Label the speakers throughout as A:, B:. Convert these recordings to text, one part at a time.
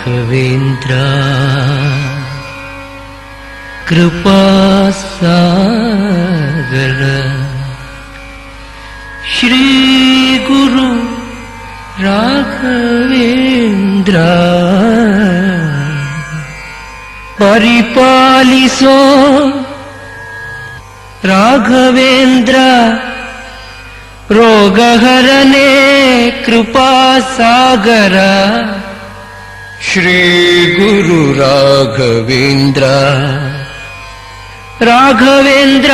A: ರಾಘವೇಂದ್ರ ಕೃಪಾಸಾಗರ ಶ್ರೀ ಗುರು ರಾಘವೇಂದ್ರ ಪರಿಪಾಲಿಸೋ ರಾಘವೇಂದ್ರ ರೋಗಹರನೇ ಕೃಪಾಸಾಗರ ಶ್ರೀ ಗುರು ರಾಘವೇಂದ್ರ ರಾಘವೇಂದ್ರ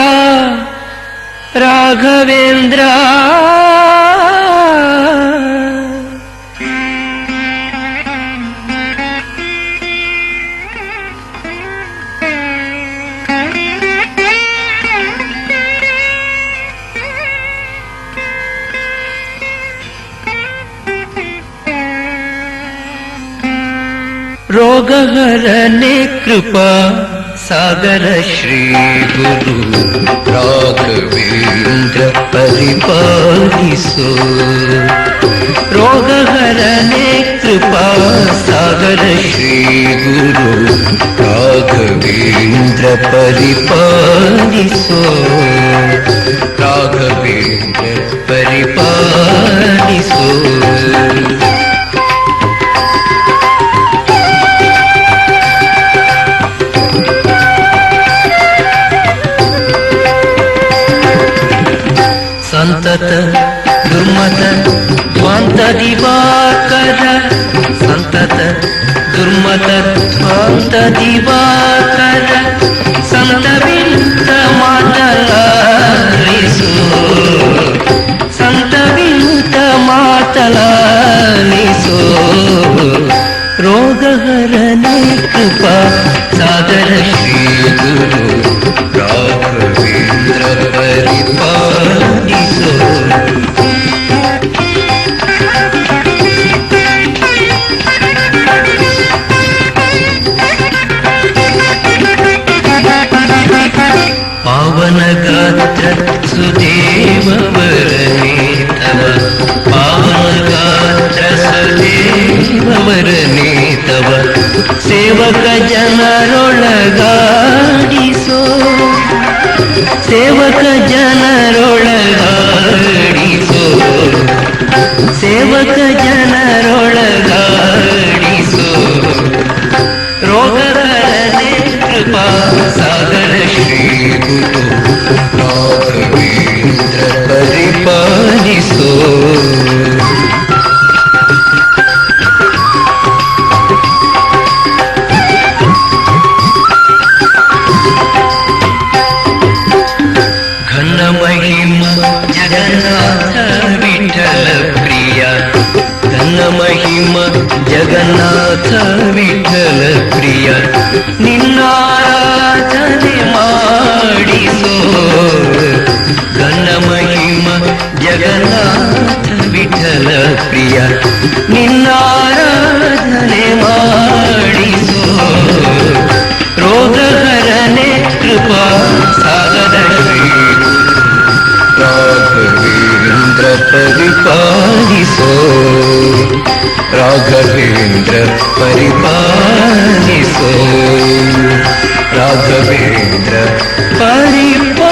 A: ರಾಘವೇಂದ್ರ ರೋಗಹರನೆ ಕೃಪಾ ಸಾಗರ ಶ್ರೀ ಗುರು ರಾಘವೇಂದ್ರ ಪರಿಪಾಲಿಸೋ ರೋಗಹರನೆ ಕೃಪಾ ಸಾಗರ ಶ್ರೀ ಗುರು ರಾಘವೇಂದ್ರ ಪರಿಪಾಲಿಸೋ ರಾಘವೇಂದ್ರ ಪರಿಪಾಲಿಸೋ ಸಂತತ ದುರ್ಮತ ಧ್ವಾಂತ ದಿವಾಕರ ಸಂತತ ದುರ್ಮತ ಧ್ವಾಂತ ದಿವಾಕರ ಸಂತವಿಂತ ಮಾತಲಾಲಿಸು ಸಂತವಿಂತ ಮಾತಲಾಲಿಸು ರೋಗಹರನೆ ಕೃಪಾ ಸಾಗರ ಶ್ರೀ ಗುರು ರಾಘವೇಂದ್ರ ಪರಿಪಾಲಿಸೋ ಪಾವನ ಗಾತ್ರ ಸುದೇವವರನೇ ತವ ಪಾವನ ಗಾತ್ರ ಸುದೇವವರನೇ ತವ ಸೇವಕ ಜನರೊಳಗಾಡಿಸೋ ಸೇವಕ ಜನರೊಳಗಾಡಿಸೋ ಸೇವಕ ಜನರೊಳಗಾಡಿಸೋ ರೋಗಹರನೆ ಕೃಪಾ ಸಾಗರ ಶ್ರೀ ಗುರು ರಾಘವೇಂದ್ರ ಪರಿಪಾಲಿಸೋ ಘನ ಮಹಿಮ ಜಗನ್ನಾಥ ವಿಠಲ ಪ್ರಿಯ ಘನ ಮಹಿಮ ಜಗನ್ನಾಥ ವಿಠಲ ಪ್ರಿಯ ನಿನ್ನಾರಾಧನೆ ಮಾಡಿಸೋ ಘನ ಮಹಿಮ ಜಗನ್ನಾಥ ವಿಠಲ ಪ್ರಿಯ ನಿನ್ನಾರಾಧನೆ ಮಾಡಿಸೋ ರೋಗಹರನೆ ಕೃಪಾ ಸಾಗರ ಶ್ರೀ ರಾಘವೇಂದ್ರ ಪರಿಪಾಲಿಸೋ ರಾಘವೇಂದ್ರ ಪರಿಪಾಲಿಸೋ ರಾಘವೇಂದ್ರ ಪರಿಪಾಲಿಸೋ